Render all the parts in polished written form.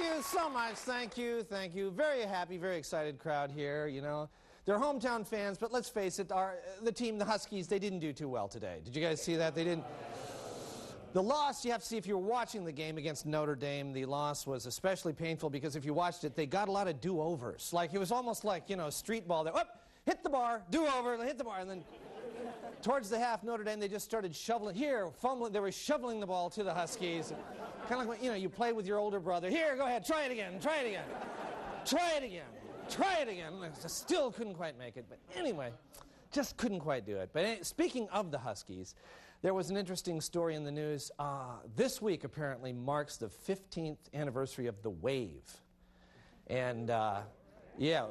you so much. Thank you, thank you. Very happy, very excited crowd here, you know. They're hometown fans, but let's face it, the team, the Huskies, they didn't do too well today. Did you guys see that? They didn't. The loss, you have to see if you were watching the game against Notre Dame, the loss was especially painful because if you watched it, they got a lot of do-overs. Like, it was almost like, you know, street ball. Hit the bar, do-over, hit the bar, and then towards the half, Notre Dame, they just started shoveling, fumbling, they were shoveling the ball to the Huskies. Kind of like when, you know, you play with your older brother. Here, go ahead, try it again, try it again. Try it again, try it again. I still couldn't quite make it, but anyway, just couldn't quite do it. But speaking of the Huskies, there was an interesting story in the news. This week, apparently, marks the 15th anniversary of the Wave. And, yeah,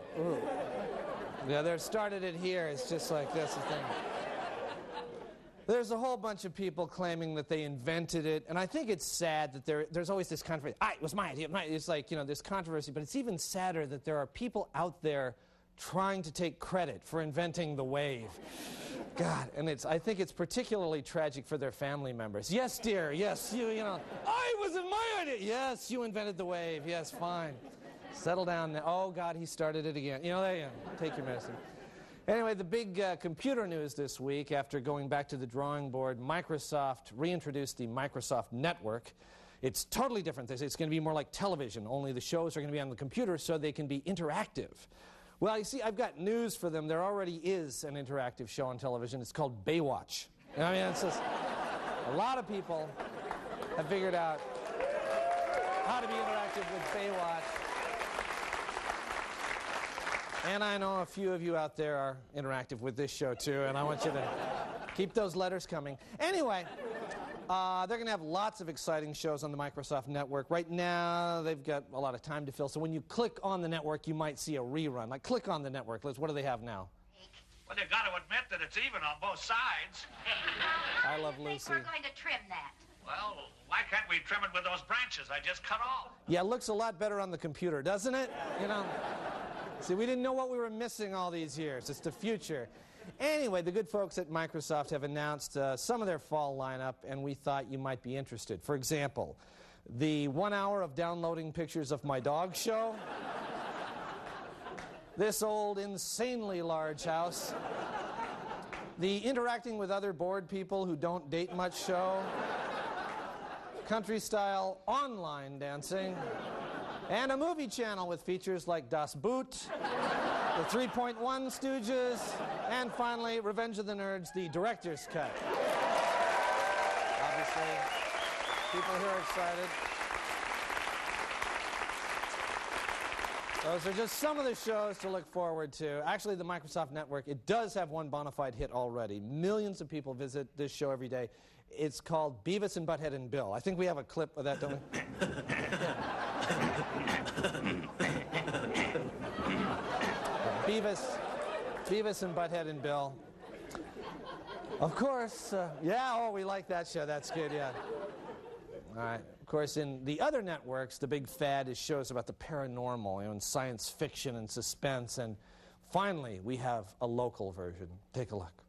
they started it here. It's just like this thing. There's a whole bunch of people claiming that they invented it, and I think it's sad that there's always this controversy. It was my idea. It's like, you know, this controversy, but it's even sadder that there are people out there trying to take credit for inventing the Wave. God, and I think it's particularly tragic for their family members. Yes, dear, yes, you know, it wasn't my idea. Yes, you invented the Wave. Yes, fine. Settle down now. Oh, God, he started it again. You know, there you go. Take your medicine. Anyway, the big computer news this week, after going back to the drawing board, Microsoft reintroduced the Microsoft Network. It's totally different. They say it's going to be more like television, only the shows are going to be on the computer so they can be interactive. Well, you see, I've got news for them. There already is an interactive show on television. It's called Baywatch. I mean, it's just, a lot of people have figured out how to be interactive with Baywatch. And I know a few of you out there are interactive with this show, too, and I want you to keep those letters coming. Anyway, they're going to have lots of exciting shows on the Microsoft Network. Right now, they've got a lot of time to fill, so when you click on the network, you might see a rerun. Like, click on the network. Liz, what do they have now? Well, they've got to admit that it's even on both sides. I love Lucy. I think we're going to trim that. Well, why can't we trim it with those branches I just cut off? Yeah, it looks a lot better on the computer, doesn't it? You know? See, we didn't know what we were missing all these years. It's the future. Anyway, the good folks at Microsoft have announced some of their fall lineup, and we thought you might be interested. For example, the 1 hour of downloading pictures of my dog show, this old, insanely large house, the interacting with other bored people who don't date much show, country-style online dancing, and a movie channel with features like Das Boot, the 3.1 Stooges, and finally, Revenge of the Nerds, the director's cut. Obviously, people here are excited. Those are just some of the shows to look forward to. Actually, the Microsoft Network, it does have one bona fide hit already. Millions of people visit this show every day. It's called Beavis and Butthead and Bill. I think we have a clip of that, don't we? Beavis and Butthead and Bill. Of course, we like that show. That's good, yeah. All right. Of course, in the other networks, the big fad is shows about the paranormal, you know, and science fiction and suspense. And finally, we have a local version. Take a look.